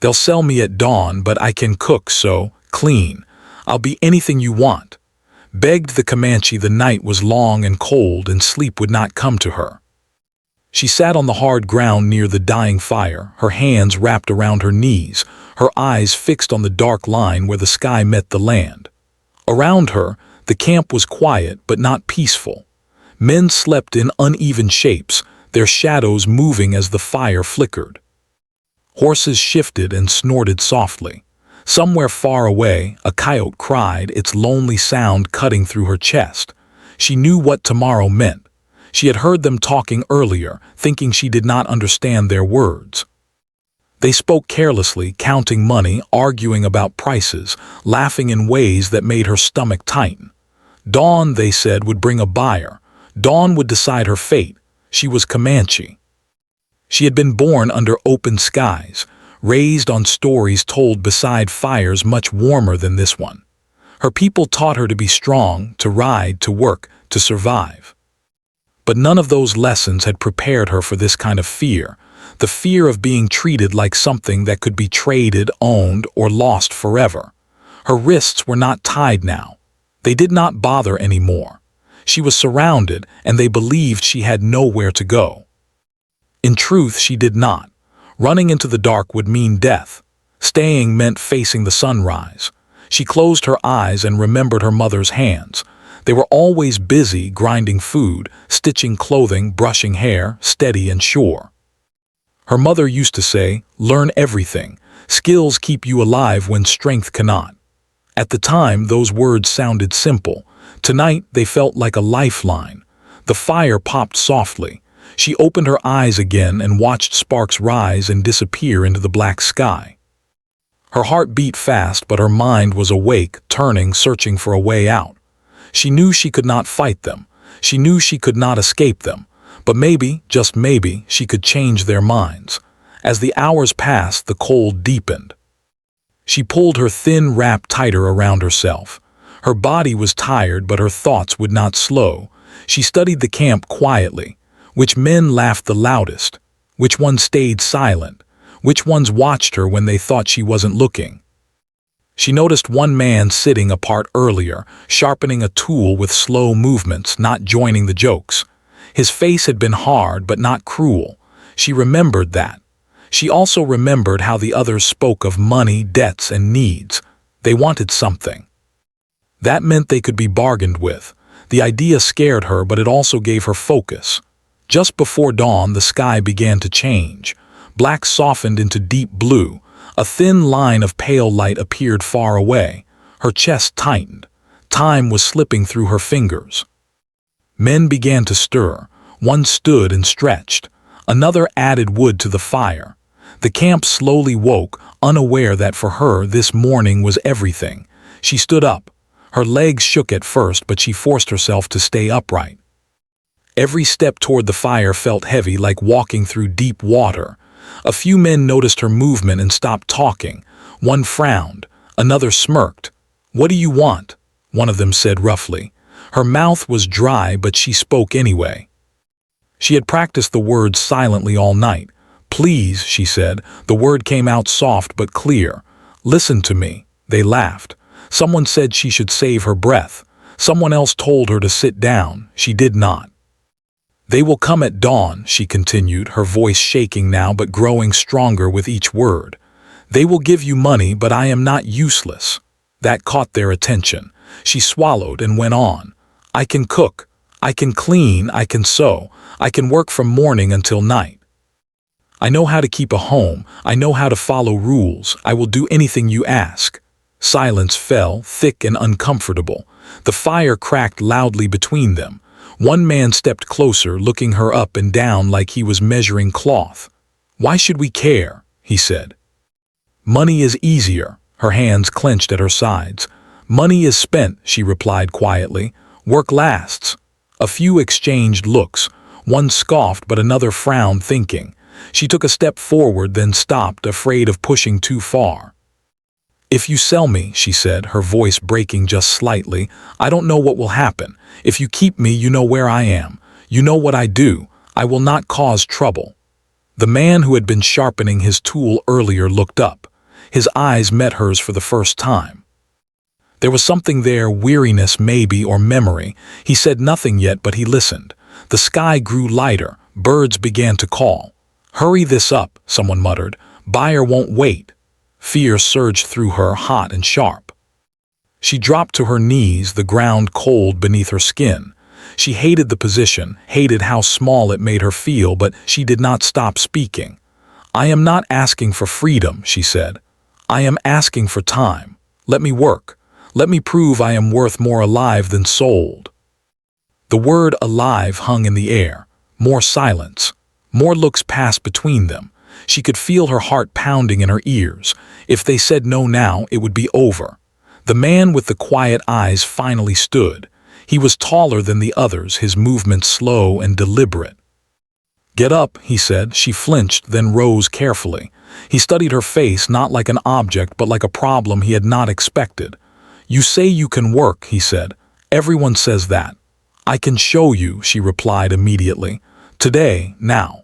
They'll sell me at dawn, but I can cook, so clean. I'll be anything you want. Begged the Comanche. The night was long and cold, and sleep would not come to her. She sat on the hard ground near the dying fire, her hands wrapped around her knees, her eyes fixed on the dark line where the sky met the land. Around her, the camp was quiet but not peaceful. Men slept in uneven shapes, their shadows moving as the fire flickered. Horses shifted and snorted softly. Somewhere far away, a coyote cried, its lonely sound cutting through her chest. She knew what tomorrow meant. She had heard them talking earlier, thinking she did not understand their words. They spoke carelessly, counting money, arguing about prices, laughing in ways that made her stomach tighten. Dawn, they said, would bring a buyer. Dawn would decide her fate. She was Comanche. She had been born under open skies, raised on stories told beside fires much warmer than this one. Her people taught her to be strong, to ride, to work, to survive. But none of those lessons had prepared her for this kind of fear, the fear of being treated like something that could be traded, owned, or lost forever. Her wrists were not tied now. They did not bother anymore. She was surrounded, and they believed she had nowhere to go. In truth, she did not. Running into the dark would mean death. Staying meant facing the sunrise. She closed her eyes and remembered her mother's hands. They were always busy grinding food, stitching clothing, brushing hair, steady and sure. Her mother used to say, "Learn everything. Skills keep you alive when strength cannot." At the time, those words sounded simple. Tonight, they felt like a lifeline. The fire popped softly. She opened her eyes again and watched sparks rise and disappear into the black sky. Her heart beat fast, but her mind was awake, turning, searching for a way out. She knew she could not fight them. She knew she could not escape them. But maybe, just maybe, she could change their minds. As the hours passed, the cold deepened. She pulled her thin wrap tighter around herself. Her body was tired, but her thoughts would not slow. She studied the camp quietly. Which men laughed the loudest? Which ones stayed silent? Which ones watched her when they thought she wasn't looking? She noticed one man sitting apart earlier, sharpening a tool with slow movements, not joining the jokes. His face had been hard but not cruel. She remembered that. She also remembered how the others spoke of money, debts, and needs. They wanted something. That meant they could be bargained with. The idea scared her, but it also gave her focus. Just before dawn, the sky began to change. Black softened into deep blue. A thin line of pale light appeared far away. Her chest tightened. Time was slipping through her fingers. Men began to stir. One stood and stretched. Another added wood to the fire. The camp slowly woke, unaware that for her this morning was everything. She stood up. Her legs shook at first, but she forced herself to stay upright. Every step toward the fire felt heavy, like walking through deep water. A few men noticed her movement and stopped talking. One frowned. Another smirked. "What do you want?" one of them said roughly. Her mouth was dry, but she spoke anyway. She had practiced the words silently all night. "Please," she said. The word came out soft but clear. "Listen to me." They laughed. Someone said she should save her breath. Someone else told her to sit down. She did not. "They will come at dawn," she continued, her voice shaking now but growing stronger with each word. "They will give you money, but I am not useless." That caught their attention. She swallowed and went on. "I can cook. I can clean. I can sew. I can work from morning until night. I know how to keep a home. I know how to follow rules. I will do anything you ask." Silence fell, thick and uncomfortable. The fire cracked loudly between them. One man stepped closer, looking her up and down like he was measuring cloth. "Why should we care?" he said. "Money is easier." Her hands clenched at her sides. "Money is spent," she replied quietly. "Work lasts." A few exchanged looks. One scoffed, but another frowned, thinking. She took a step forward, then stopped, afraid of pushing too far. "If you sell me," she said, her voice breaking just slightly, "I don't know what will happen. If you keep me, you know where I am. You know what I do. I will not cause trouble." The man who had been sharpening his tool earlier looked up. His eyes met hers for the first time. There was something there, weariness maybe, or memory. He said nothing yet, but he listened. The sky grew lighter. Birds began to call. "Hurry this up," someone muttered. "Buyer won't wait." Fear surged through her, hot and sharp. She dropped to her knees, the ground cold beneath her skin. She hated the position, hated how small it made her feel, but she did not stop speaking. "I am not asking for freedom," she said. "I am asking for time. Let me work. Let me prove I am worth more alive than sold." The word alive hung in the air. More silence. More looks passed between them. She could feel her heart pounding in her ears. If they said no now, it would be over. The man with the quiet eyes finally stood. He was taller than the others, his movements slow and deliberate. "Get up," he said. She flinched, then rose carefully. He studied her face, not like an object, but like a problem he had not expected. "You say you can work," he said. "Everyone says that." "I can show you," she replied immediately. "Today, now."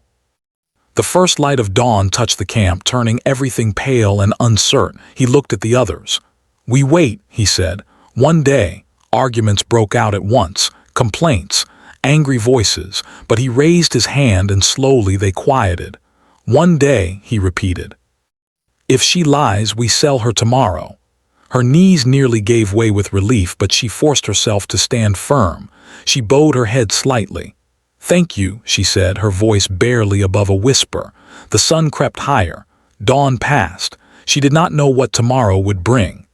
The first light of dawn touched the camp, turning everything pale and uncertain. He looked at the others. "We wait," he said. "One day." Arguments broke out at once, complaints, angry voices, but he raised his hand and slowly they quieted. "One day," he repeated. "If she lies, we sell her tomorrow." Her knees nearly gave way with relief, but she forced herself to stand firm. She bowed her head slightly. "Thank you," she said, her voice barely above a whisper. The sun crept higher. Dawn passed. She did not know what tomorrow would bring.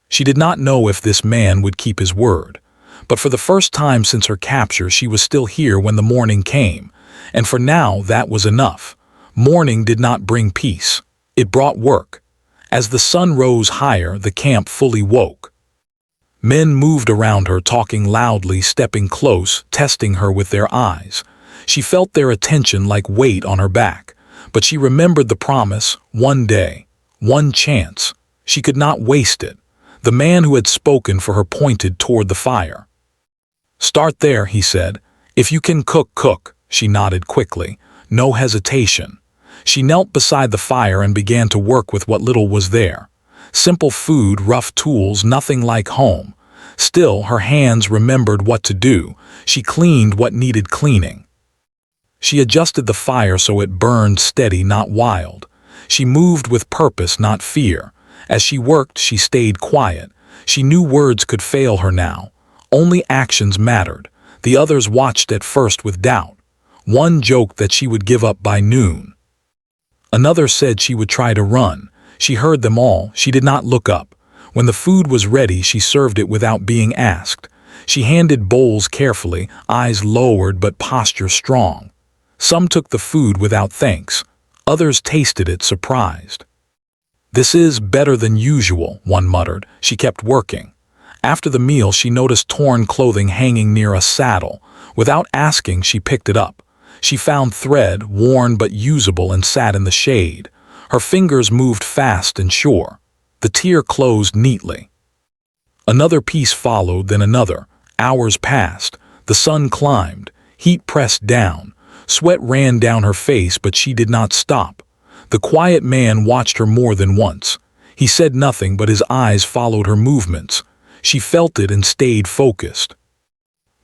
She did not know if this man would keep his word. But for the first time since her capture, she was still here when the morning came. And for now, that was enough. Morning did not bring peace. It brought work. As the sun rose higher, the camp fully woke. Men moved around her, talking loudly, stepping close, testing her with their eyes. She felt their attention like weight on her back. But she remembered the promise, one day, one chance. She could not waste it. The man who had spoken for her pointed toward the fire. "Start there," he said. "If you can cook, cook." She nodded quickly. No hesitation. She knelt beside the fire and began to work with what little was there. Simple food, rough tools, nothing like home. Still, her hands remembered what to do. She cleaned what needed cleaning. She adjusted the fire so it burned steady, not wild. She moved with purpose, not fear. As she worked, she stayed quiet. She knew words could fail her now. Only actions mattered. The others watched at first with doubt. One joked that she would give up by noon. Another said she would try to run. She heard them all. She did not look up. When the food was ready, she served it without being asked. She handed bowls carefully, eyes lowered but posture strong. Some took the food without thanks. Others tasted it, surprised. "This is better than usual," one muttered. She kept working. After the meal, she noticed torn clothing hanging near a saddle. Without asking, she picked it up. She found thread, worn but usable, and sat in the shade. Her fingers moved fast and sure. The tear closed neatly. Another piece followed, then another. Hours passed. The sun climbed. Heat pressed down. Sweat ran down her face, but she did not stop. The quiet man watched her more than once. He said nothing, but his eyes followed her movements. She felt it and stayed focused.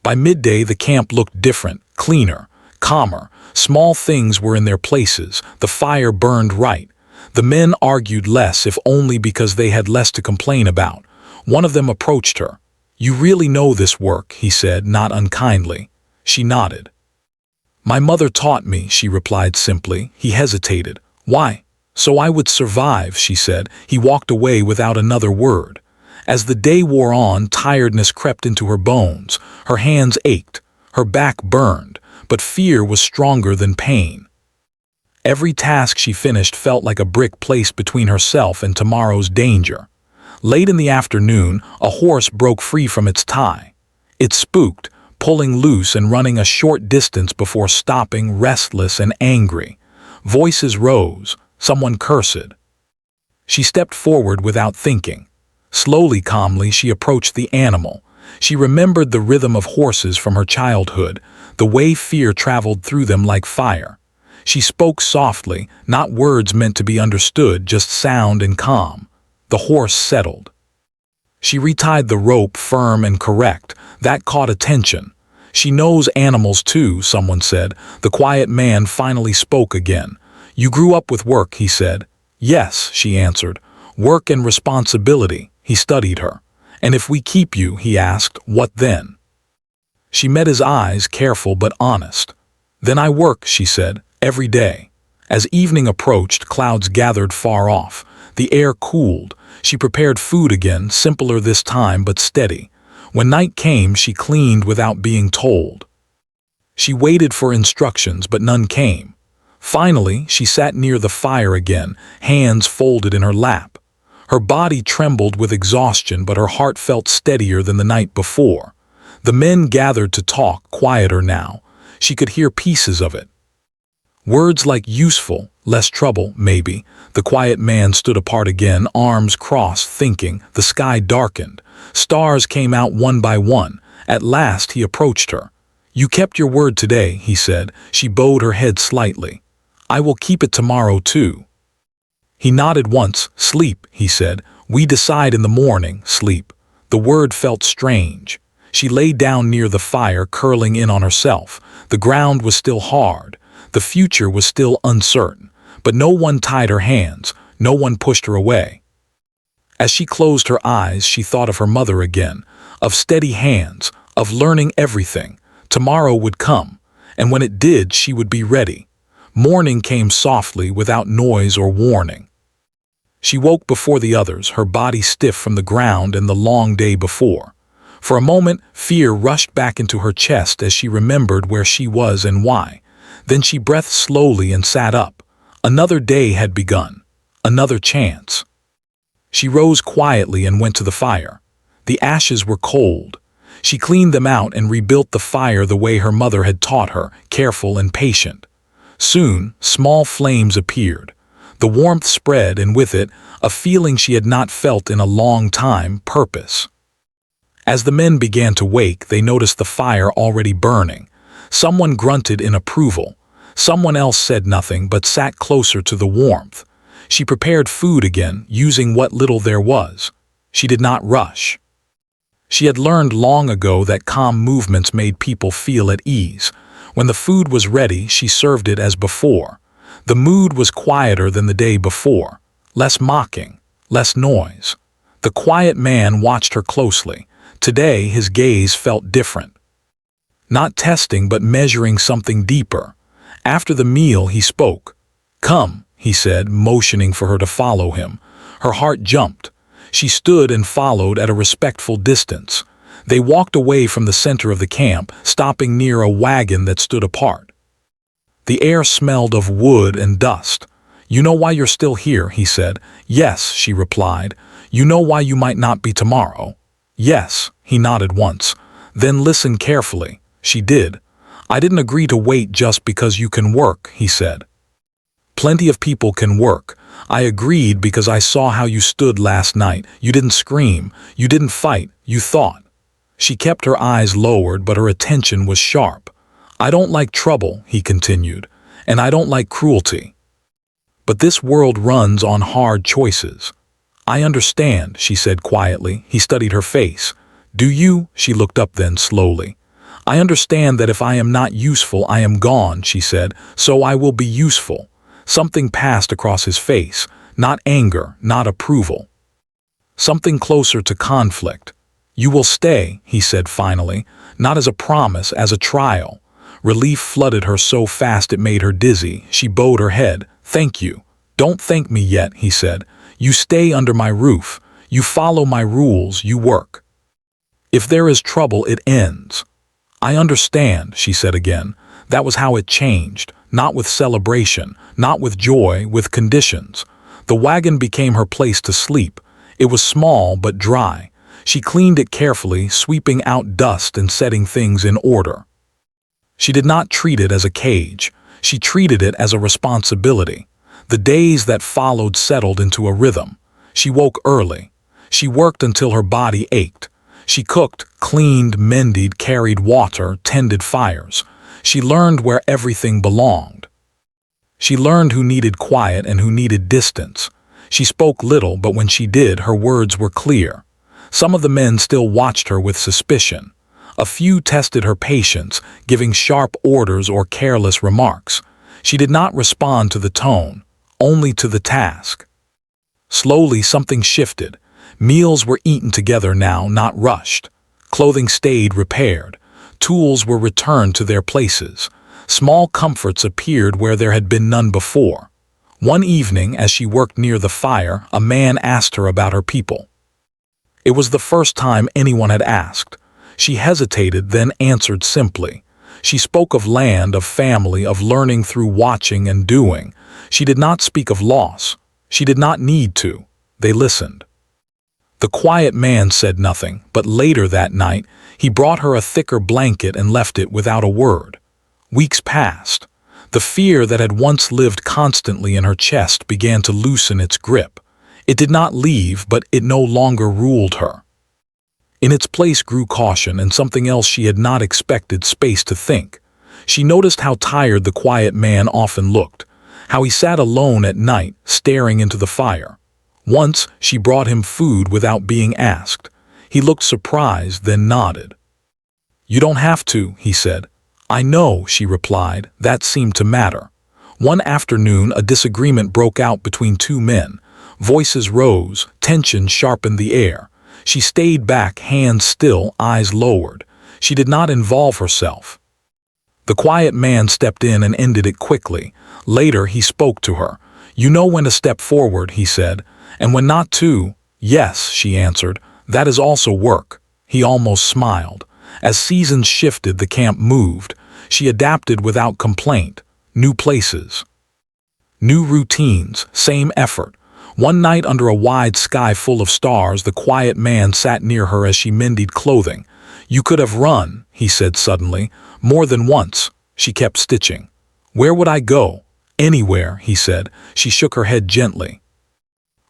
By midday, the camp looked different, cleaner, calmer. Small things were in their places. The fire burned right. The men argued less, if only because they had less to complain about. One of them approached her. "You really know this work," he said, not unkindly. She nodded. "My mother taught me," she replied simply. He hesitated. "Why?" "So I would survive," she said. He walked away without another word. As the day wore on, tiredness crept into her bones. Her hands ached. Her back burned. But fear was stronger than pain. Every task she finished felt like a brick placed between herself and tomorrow's danger. Late in the afternoon, a horse broke free from its tie. It spooked, pulling loose and running a short distance before stopping, restless and angry. Voices rose. Someone cursed. She stepped forward without thinking. Slowly, calmly, she approached the animal. She remembered the rhythm of horses from her childhood, the way fear traveled through them like fire. She spoke softly, not words meant to be understood, just sound and calm. The horse settled. She retied the rope firm and correct. That caught attention. She knows animals too, someone said. The quiet man finally spoke again. You grew up with work, he said. Yes, she answered. Work and responsibility. He studied her. And if we keep you, he asked, what then? She met his eyes, careful but honest. Then I work, she said, every day. As evening approached, clouds gathered far off. The air cooled. She prepared food again, simpler this time but steady. When night came, she cleaned without being told. She waited for instructions, but none came. Finally, she sat near the fire again, hands folded in her lap. Her body trembled with exhaustion, but her heart felt steadier than the night before. The men gathered to talk, quieter now. She could hear pieces of it. Words like useful, less trouble, maybe. The quiet man stood apart again, arms crossed, thinking. The sky darkened. Stars came out one by one. At last he approached her. You kept your word today, he said. She bowed her head slightly. I will keep it tomorrow too. He nodded once. Sleep, he said. We decide in the morning, sleep. The word felt strange. She lay down near the fire, curling in on herself. The ground was still hard. The future was still uncertain. But no one tied her hands. No one pushed her away. As she closed her eyes, she thought of her mother again, of steady hands, of learning everything. Tomorrow would come, and when it did, she would be ready. Morning came softly, without noise or warning. She woke before the others, her body stiff from the ground and the long day before. For a moment, fear rushed back into her chest as she remembered where she was and why. Then she breathed slowly and sat up. Another day had begun. Another chance. She rose quietly and went to the fire. The ashes were cold. She cleaned them out and rebuilt the fire the way her mother had taught her, careful and patient. Soon, small flames appeared. The warmth spread, and with it, a feeling she had not felt in a long time, purpose. As the men began to wake, they noticed the fire already burning. Someone grunted in approval. Someone else said nothing but sat closer to the warmth. She prepared food again, using what little there was. She did not rush. She had learned long ago that calm movements made people feel at ease. When the food was ready, she served it as before. The mood was quieter than the day before. Less mocking, less noise. The quiet man watched her closely. Today, his gaze felt different. Not testing, but measuring something deeper. After the meal, he spoke. Come, he said, motioning for her to follow him. Her heart jumped. She stood and followed at a respectful distance. They walked away from the center of the camp, stopping near a wagon that stood apart. The air smelled of wood and dust. You know why you're still here, he said. Yes, she replied. You know why you might not be tomorrow? Yes, he nodded once. Then listen carefully. She did. I didn't agree to wait just because you can work, he said. Plenty of people can work. I agreed because I saw how you stood last night. You didn't scream. You didn't fight. You thought. She kept her eyes lowered, but her attention was sharp. I don't like trouble, he continued, and I don't like cruelty. But this world runs on hard choices. I understand, she said quietly. He studied her face. Do you? She looked up then slowly. I understand that if I am not useful, I am gone, she said, so I will be useful. Something passed across his face, not anger, not approval. Something closer to conflict. You will stay, he said finally, not as a promise, as a trial. Relief flooded her so fast it made her dizzy. She bowed her head. Thank you. Don't thank me yet, he said. You stay under my roof. You follow my rules. You work. If there is trouble, it ends. I understand, she said again. That was how it changed. Not with celebration, not with joy, with conditions. The wagon became her place to sleep. It was small but dry. She cleaned it carefully, sweeping out dust and setting things in order. She did not treat it as a cage. She treated it as a responsibility. The days that followed settled into a rhythm. She woke early. She worked until her body ached. She cooked, cleaned, mended, carried water, tended fires. She learned where everything belonged. She learned who needed quiet and who needed distance. She spoke little, but when she did, her words were clear. Some of the men still watched her with suspicion. A few tested her patience, giving sharp orders or careless remarks. She did not respond to the tone, only to the task. Slowly, something shifted. Meals were eaten together now, not rushed. Clothing stayed repaired. Tools were returned to their places. Small comforts appeared where there had been none before. One evening, as she worked near the fire, a man asked her about her people. It was the first time anyone had asked. She hesitated, then answered simply. She spoke of land, of family, of learning through watching and doing. She did not speak of loss. She did not need to. They listened. The quiet man said nothing, but later that night, he brought her a thicker blanket and left it without a word. Weeks passed. The fear that had once lived constantly in her chest began to loosen its grip. It did not leave, but it no longer ruled her. In its place grew caution and something else she had not expected: space to think. She noticed how tired the quiet man often looked, how he sat alone at night, staring into the fire. Once she brought him food without being asked. He looked surprised, then nodded. "You don't have to," he said. "I know," she replied. That seemed to matter. One afternoon, a disagreement broke out between two men. Voices rose, tension sharpened the air. She stayed back, hands still, eyes lowered. She did not involve herself. The quiet man stepped in and ended it quickly. Later, he spoke to her. "You know when to step forward," he said, "and when not to." "Yes," she answered. "That is also work." He almost smiled. As seasons shifted, the camp moved. She adapted without complaint. New places, new routines, same effort. One night, under a wide sky full of stars, the quiet man sat near her as she mended clothing. "You could have run," he said suddenly. "More than once." She kept stitching. "Where would I go?" "Anywhere," he said. She shook her head gently.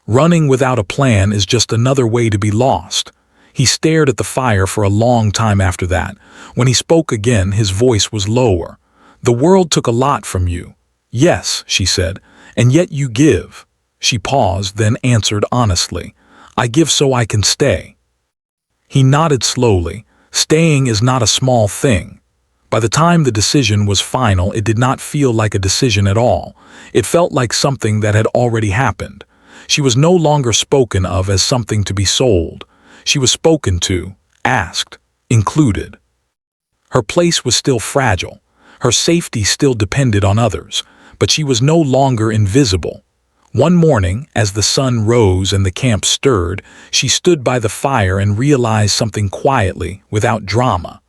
"Running without a plan is just another way to be lost." He stared at the fire for a long time after that. When he spoke again, his voice was lower. "The world took a lot from you." "Yes," she said, "and yet you give." She paused, then answered honestly. "I give so I can stay." He nodded slowly. Staying is not a small thing. By the time the decision was final, it did not feel like a decision at all. It felt like something that had already happened. She was no longer spoken of as something to be sold. She was spoken to, asked, included. Her place was still fragile. Her safety still depended on others, but she was no longer invisible. One morning, as the sun rose and the camp stirred, she stood by the fire and realized something quietly, without drama.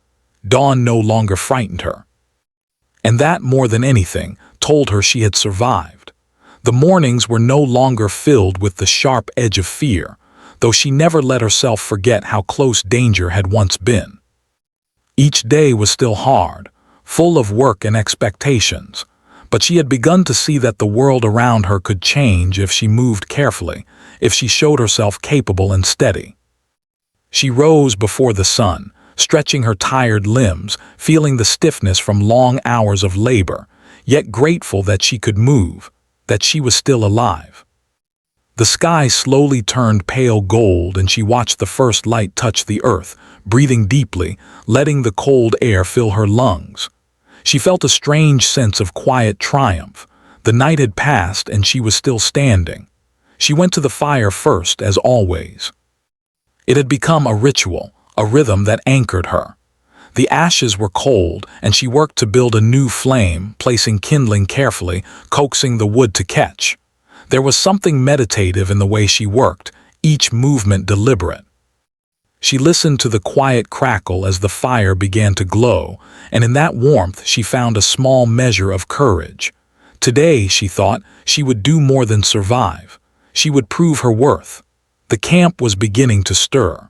Dawn no longer frightened her. And that, more than anything, told her she had survived. The mornings were no longer filled with the sharp edge of fear, though she never let herself forget how close danger had once been. Each day was still hard, full of work and expectations, but she had begun to see that the world around her could change if she moved carefully, if she showed herself capable and steady. She rose before the sun, stretching her tired limbs, feeling the stiffness from long hours of labor, yet grateful that she could move, that she was still alive. The sky slowly turned pale gold, and she watched the first light touch the earth, breathing deeply, letting the cold air fill her lungs. She felt a strange sense of quiet triumph. The night had passed, and she was still standing. She went to the fire first, as always. It had become a ritual, a rhythm that anchored her. The ashes were cold, and she worked to build a new flame, placing kindling carefully, coaxing the wood to catch. There was something meditative in the way she worked, each movement deliberate. She listened to the quiet crackle as the fire began to glow, and in that warmth she found a small measure of courage. Today, she thought, she would do more than survive. She would prove her worth. The camp was beginning to stir.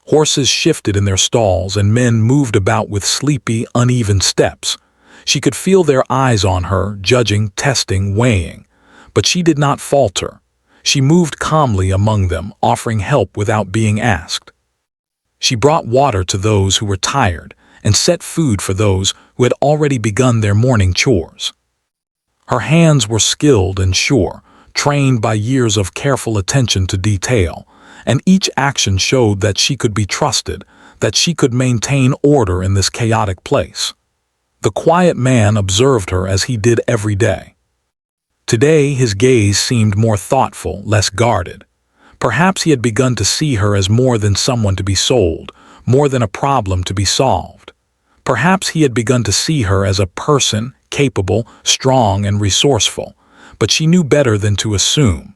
Horses shifted in their stalls, and men moved about with sleepy, uneven steps. She could feel their eyes on her, judging, testing, weighing. But she did not falter. She moved calmly among them, offering help without being asked. She brought water to those who were tired and set food for those who had already begun their morning chores. Her hands were skilled and sure, trained by years of careful attention to detail, and each action showed that she could be trusted, that she could maintain order in this chaotic place. The quiet man observed her as he did every day. Today his gaze seemed more thoughtful, less guarded. Perhaps he had begun to see her as more than someone to be sold, more than a problem to be solved. Perhaps he had begun to see her as a person, capable, strong, and resourceful, but she knew better than to assume.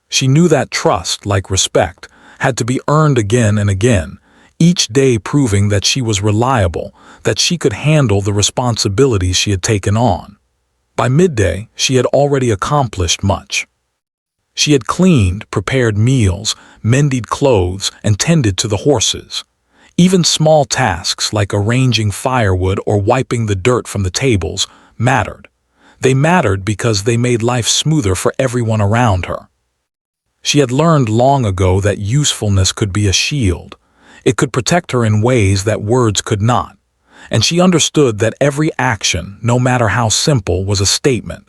She knew that trust, like respect, had to be earned again and again, each day proving that she was reliable, that she could handle the responsibilities she had taken on. By midday, she had already accomplished much. She had cleaned, prepared meals, mended clothes, and tended to the horses. Even small tasks like arranging firewood or wiping the dirt from the tables mattered. They mattered because they made life smoother for everyone around her. She had learned long ago that usefulness could be a shield. It could protect her in ways that words could not. And she understood that every action, no matter how simple, was a statement.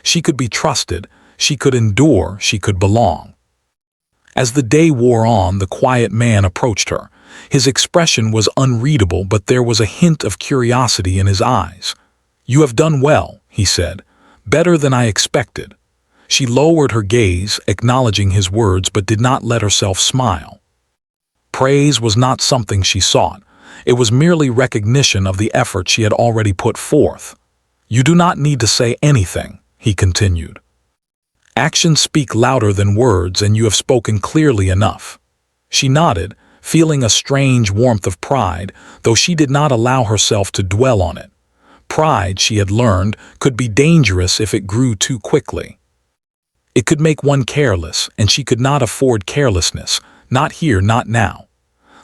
She could be trusted, she could endure, she could belong. As the day wore on, the quiet man approached her. His expression was unreadable, but there was a hint of curiosity in his eyes. "You have done well," he said. "Better than I expected." She lowered her gaze, acknowledging his words, but did not let herself smile. Praise was not something she sought. It was merely recognition of the effort she had already put forth. "You do not need to say anything," he continued. "Actions speak louder than words, and you have spoken clearly enough." She nodded, feeling a strange warmth of pride, though she did not allow herself to dwell on it. Pride, she had learned, could be dangerous if it grew too quickly. It could make one careless, and she could not afford carelessness, not here, not now.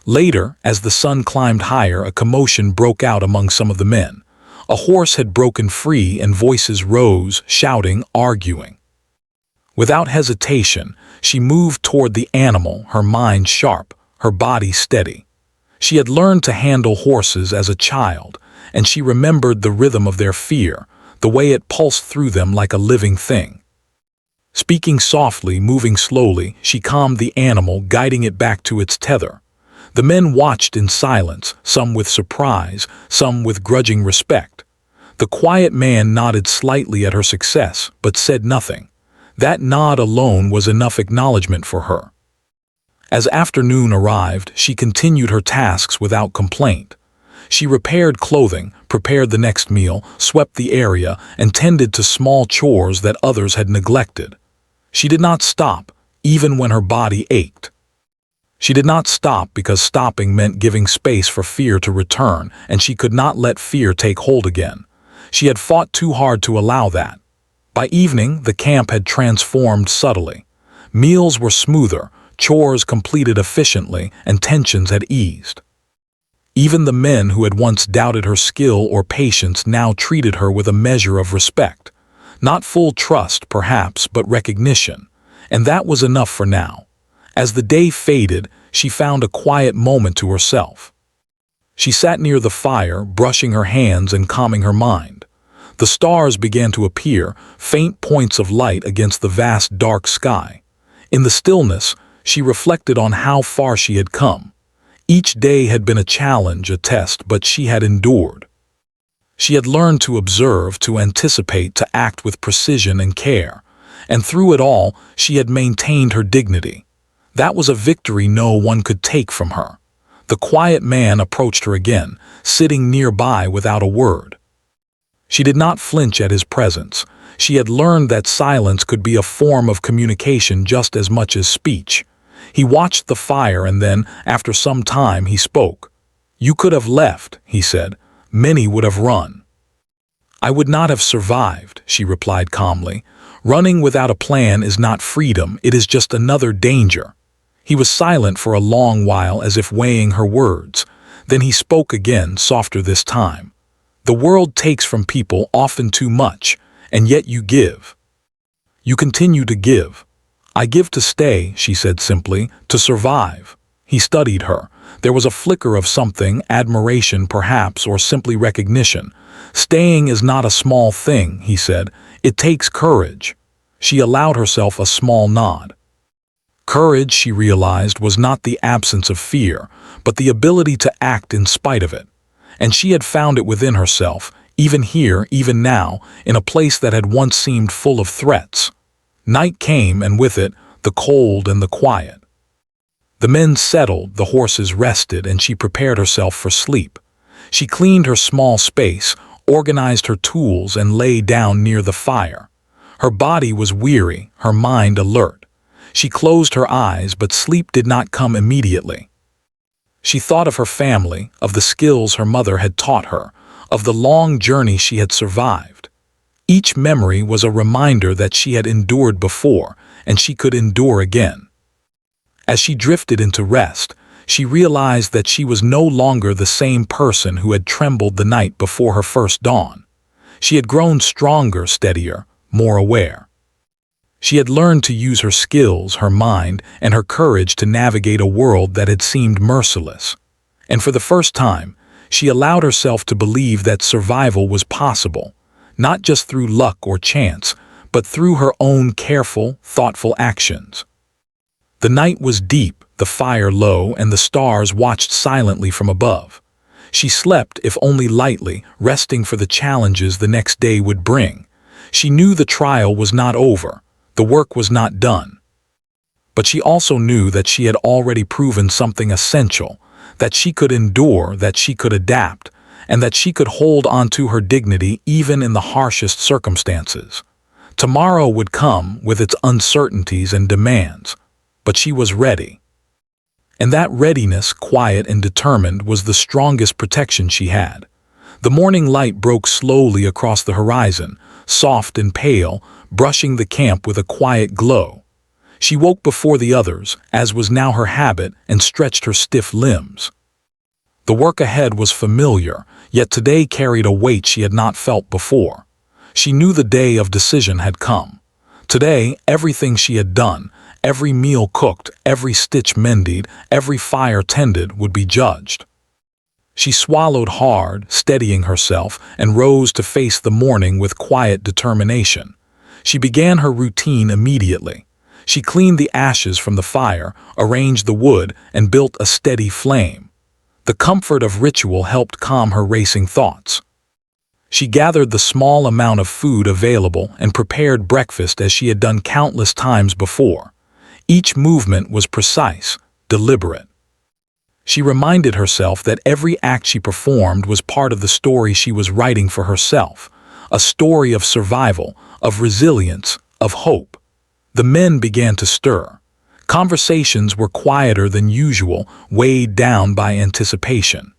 Later, as the sun climbed higher, a commotion broke out among some of the men. A horse had broken free, and voices rose, shouting, arguing. Without hesitation, she moved toward the animal, her mind sharp, her body steady. She had learned to handle horses as a child, and she remembered the rhythm of their fear, the way it pulsed through them like a living thing. Speaking softly, moving slowly, she calmed the animal, guiding it back to its tether. The men watched in silence, some with surprise, some with grudging respect. The quiet man nodded slightly at her success, but said nothing. That nod alone was enough acknowledgement for her. As afternoon arrived, she continued her tasks without complaint. She repaired clothing, prepared the next meal, swept the area, and tended to small chores that others had neglected. She did not stop, even when her body ached. She did not stop because stopping meant giving space for fear to return, and she could not let fear take hold again. She had fought too hard to allow that. By evening, the camp had transformed subtly. Meals were smoother, chores completed efficiently, and tensions had eased. Even the men who had once doubted her skill or patience now treated her with a measure of respect. Not full trust, perhaps, but recognition. And that was enough for now. As the day faded, she found a quiet moment to herself. She sat near the fire, brushing her hands and calming her mind. The stars began to appear, faint points of light against the vast dark sky. In the stillness, she reflected on how far she had come. Each day had been a challenge, a test, but she had endured. She had learned to observe, to anticipate, to act with precision and care. And through it all, she had maintained her dignity. That was a victory no one could take from her. The quiet man approached her again, sitting nearby without a word. She did not flinch at his presence. She had learned that silence could be a form of communication just as much as speech. He watched the fire and then, after some time, he spoke. "You could have left," he said. "Many would have run." "I would not have survived," she replied calmly. "Running without a plan is not freedom, it is just another danger." He was silent for a long while, as if weighing her words. Then he spoke again, softer this time. "The world takes from people often too much, and yet you give. You continue to give." "I give to stay," she said simply, "to survive." He studied her. There was a flicker of something, admiration perhaps, or simply recognition. Staying is not a small thing, he said. It takes courage. She allowed herself a small nod. Courage, she realized, was not the absence of fear, but the ability to act in spite of it. And she had found it within herself, even here, even now, in a place that had once seemed full of threats. Night came, and with it, the cold and the quiet. The men settled, the horses rested, and she prepared herself for sleep. She cleaned her small space, organized her tools, and lay down near the fire. Her body was weary, her mind alert. She closed her eyes, but sleep did not come immediately. She thought of her family, of the skills her mother had taught her, of the long journey she had survived. Each memory was a reminder that she had endured before, and she could endure again. As she drifted into rest, she realized that she was no longer the same person who had trembled the night before her first dawn. She had grown stronger, steadier, more aware. She had learned to use her skills, her mind, and her courage to navigate a world that had seemed merciless. And for the first time, she allowed herself to believe that survival was possible, not just through luck or chance, but through her own careful, thoughtful actions. The night was deep, the fire low, and the stars watched silently from above. She slept, if only lightly, resting for the challenges the next day would bring. She knew the trial was not over, the work was not done. But she also knew that she had already proven something essential, that she could endure, that she could adapt, and that she could hold onto her dignity even in the harshest circumstances. Tomorrow would come with its uncertainties and demands, but she was ready. And that readiness, quiet and determined, was the strongest protection she had. The morning light broke slowly across the horizon, soft and pale, brushing the camp with a quiet glow. She woke before the others, as was now her habit, and stretched her stiff limbs. The work ahead was familiar, yet today carried a weight she had not felt before. She knew the day of decision had come. Today, everything she had done, every meal cooked, every stitch mended, every fire tended, would be judged. She swallowed hard, steadying herself, and rose to face the morning with quiet determination. She began her routine immediately. She cleaned the ashes from the fire, arranged the wood, and built a steady flame. The comfort of ritual helped calm her racing thoughts. She gathered the small amount of food available and prepared breakfast as she had done countless times before. Each movement was precise, deliberate. She reminded herself that every act she performed was part of the story she was writing for herself, a story of survival, of resilience, of hope. The men began to stir. Conversations were quieter than usual, weighed down by anticipation.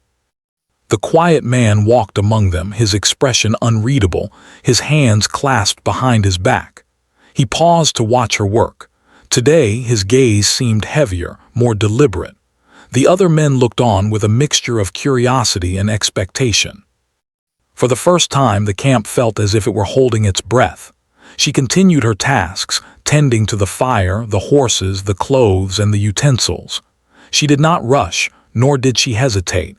The quiet man walked among them, his expression unreadable, his hands clasped behind his back. He paused to watch her work. Today, his gaze seemed heavier, more deliberate. The other men looked on with a mixture of curiosity and expectation. For the first time, the camp felt as if it were holding its breath. She continued her tasks, tending to the fire, the horses, the clothes, and the utensils. She did not rush, nor did she hesitate.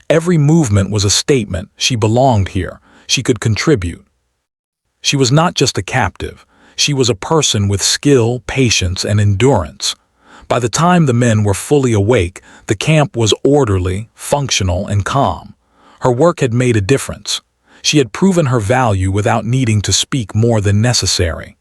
Every movement was a statement. She belonged here. She could contribute. She was not just a captive. She was a person with skill, patience, and endurance. By the time the men were fully awake, the camp was orderly, functional, and calm. Her work had made a difference. She had proven her value without needing to speak more than necessary.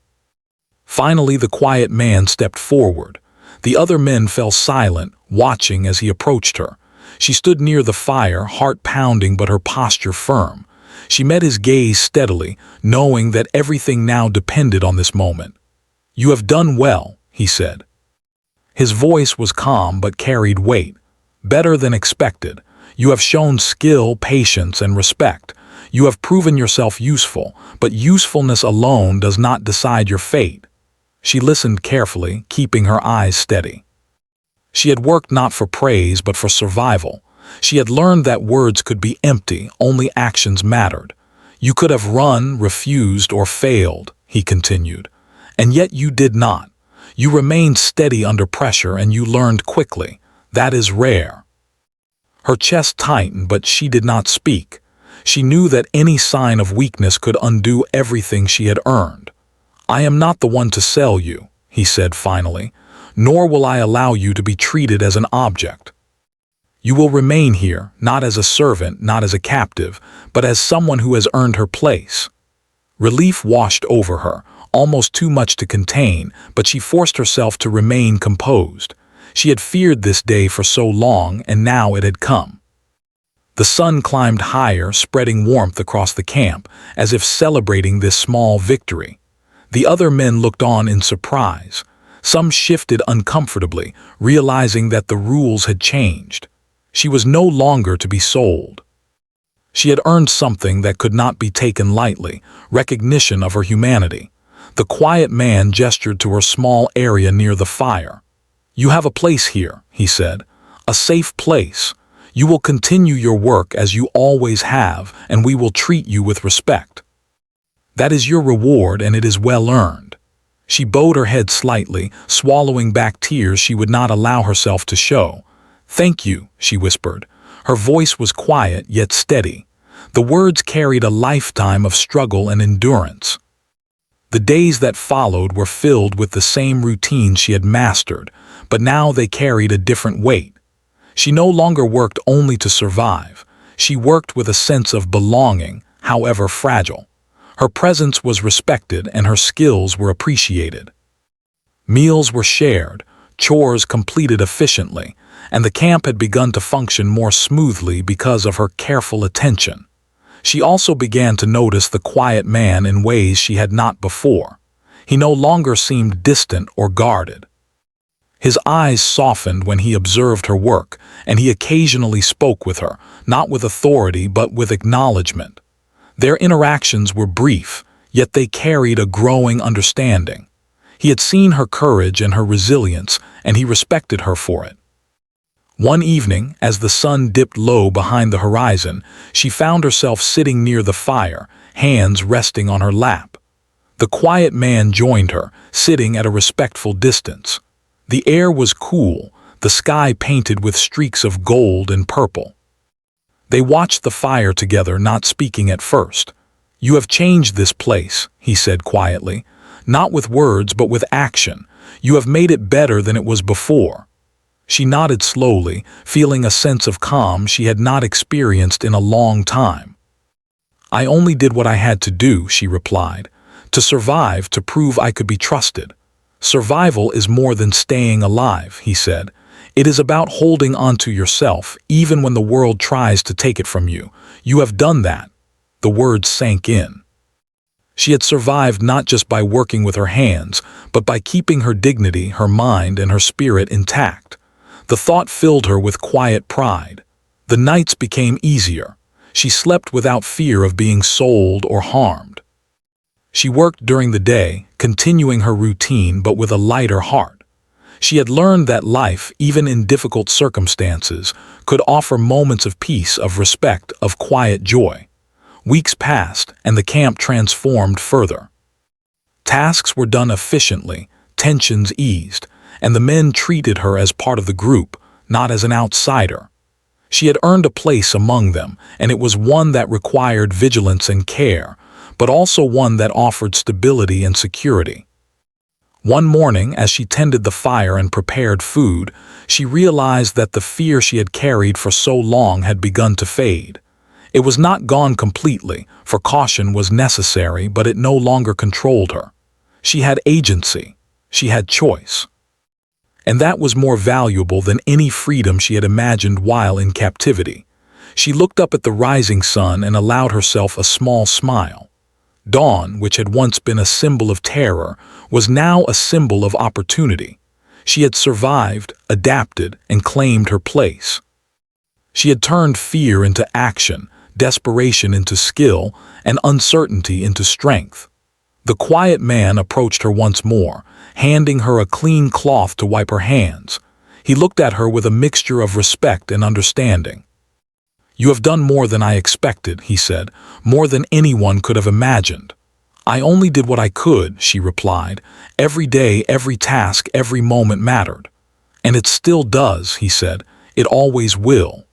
Finally, the quiet man stepped forward. The other men fell silent, watching as he approached her. She stood near the fire, heart pounding but her posture firm. She met his gaze steadily, knowing that everything now depended on this moment. "You have done well," he said. His voice was calm but carried weight. "Better than expected. You have shown skill, patience, and respect. You have proven yourself useful, but usefulness alone does not decide your fate." She listened carefully, keeping her eyes steady. She had worked not for praise but for survival. She had learned that words could be empty, only actions mattered. "You could have run, refused, or failed," he continued. "And yet you did not. You remained steady under pressure and you learned quickly. That is rare. Her chest tightened, but she did not speak. She knew that any sign of weakness could undo everything she had earned. I am not the one to sell you, he said finally, nor will I allow you to be treated as an object. You will remain here, not as a servant, not as a captive, but as someone who has earned her place. Relief washed over her, almost too much to contain, but she forced herself to remain composed. She had feared this day for so long, and now it had come. The sun climbed higher, spreading warmth across the camp, as if celebrating this small victory. The other men looked on in surprise. Some shifted uncomfortably, realizing that the rules had changed. She was no longer to be sold. She had earned something that could not be taken lightly, recognition of her humanity. The quiet man gestured to her small area near the fire. You have a place here, he said, a safe place. You will continue your work as you always have, and we will treat you with respect. That is your reward, and it is well earned. She bowed her head slightly, swallowing back tears she would not allow herself to show. Thank you, she whispered. Her voice was quiet yet steady. The words carried a lifetime of struggle and endurance. The days that followed were filled with the same routine she had mastered, but now they carried a different weight. She no longer worked only to survive. She worked with a sense of belonging, however fragile. Her presence was respected and her skills were appreciated. Meals were shared, chores completed efficiently, and the camp had begun to function more smoothly because of her careful attention. She also began to notice the quiet man in ways she had not before. He no longer seemed distant or guarded. His eyes softened when he observed her work, and he occasionally spoke with her, not with authority but with acknowledgement. Their interactions were brief, yet they carried a growing understanding. He had seen her courage and her resilience, and he respected her for it. One evening, as the sun dipped low behind the horizon, she found herself sitting near the fire, hands resting on her lap. The quiet man joined her, sitting at a respectful distance. The air was cool, the sky painted with streaks of gold and purple. They watched the fire together, not speaking at first. You have changed this place, he said quietly, not with words but with action. You have made it better than it was before. She nodded slowly, feeling a sense of calm she had not experienced in a long time. I only did what I had to do, she replied. To survive, to prove I could be trusted. Survival is more than staying alive, he said. It is about holding on to yourself, even when the world tries to take it from you. You have done that. The words sank in. She had survived not just by working with her hands, but by keeping her dignity, her mind, and her spirit intact. The thought filled her with quiet pride. The nights became easier. She slept without fear of being sold or harmed. She worked during the day, continuing her routine but with a lighter heart. She had learned that life, even in difficult circumstances, could offer moments of peace, of respect, of quiet joy. Weeks passed, and the camp transformed further. Tasks were done efficiently, tensions eased, and the men treated her as part of the group, not as an outsider. She had earned a place among them, and it was one that required vigilance and care, but also one that offered stability and security. One morning, as she tended the fire and prepared food, she realized that the fear she had carried for so long had begun to fade. It was not gone completely, for caution was necessary, but it no longer controlled her. She had agency. She had choice. And that was more valuable than any freedom she had imagined while in captivity. She looked up at the rising sun and allowed herself a small smile. Dawn, which had once been a symbol of terror, was now a symbol of opportunity. She had survived, adapted, and claimed her place. She had turned fear into action, desperation into skill, and uncertainty into strength. The quiet man approached her once more, handing her a clean cloth to wipe her hands. He looked at her with a mixture of respect and understanding. You have done more than I expected, he said, more than anyone could have imagined. I only did what I could, she replied. Every day, every task, every moment mattered. And it still does, he said. It always will.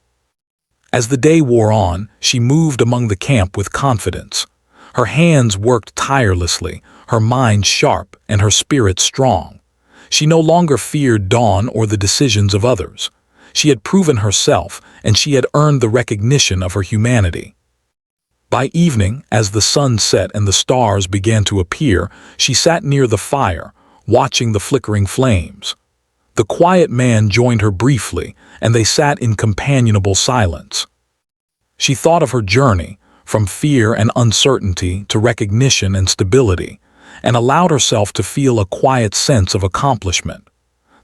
As the day wore on, she moved among the camp with confidence. Her hands worked tirelessly, her mind sharp, and her spirit strong. She no longer feared dawn or the decisions of others. She had proven herself, and she had earned the recognition of her humanity. By evening, as the sun set and the stars began to appear, she sat near the fire, watching the flickering flames. The quiet man joined her briefly, and they sat in companionable silence. She thought of her journey, from fear and uncertainty to recognition and stability, and allowed herself to feel a quiet sense of accomplishment.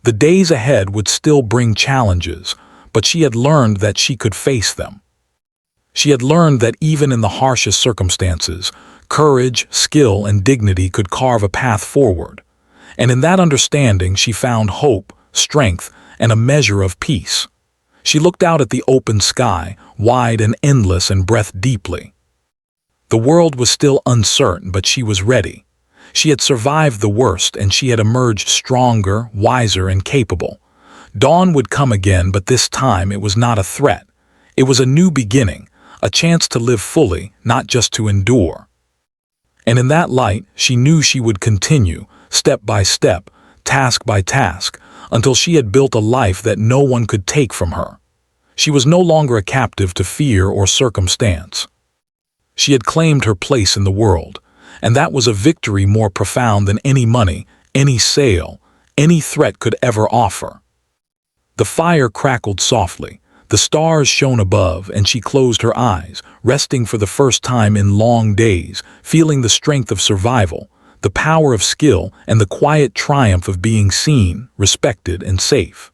The days ahead would still bring challenges, but she had learned that she could face them. She had learned that even in the harshest circumstances, courage, skill, and dignity could carve a path forward. And in that understanding she found hope, strength, and a measure of peace. She looked out at the open sky, wide and endless, and breathed deeply. The world was still uncertain, but she was ready. She had survived the worst, and she had emerged stronger, wiser, and capable. Dawn would come again, but this time it was not a threat. It was a new beginning, a chance to live fully, not just to endure. And in that light, she knew she would continue, step by step, task by task, until she had built a life that no one could take from her. She was no longer a captive to fear or circumstance. She had claimed her place in the world, and that was a victory more profound than any money, any sale, any threat could ever offer. The fire crackled softly, the stars shone above, and she closed her eyes, resting for the first time in long days, feeling the strength of survival, the power of skill, and the quiet triumph of being seen, respected, and safe.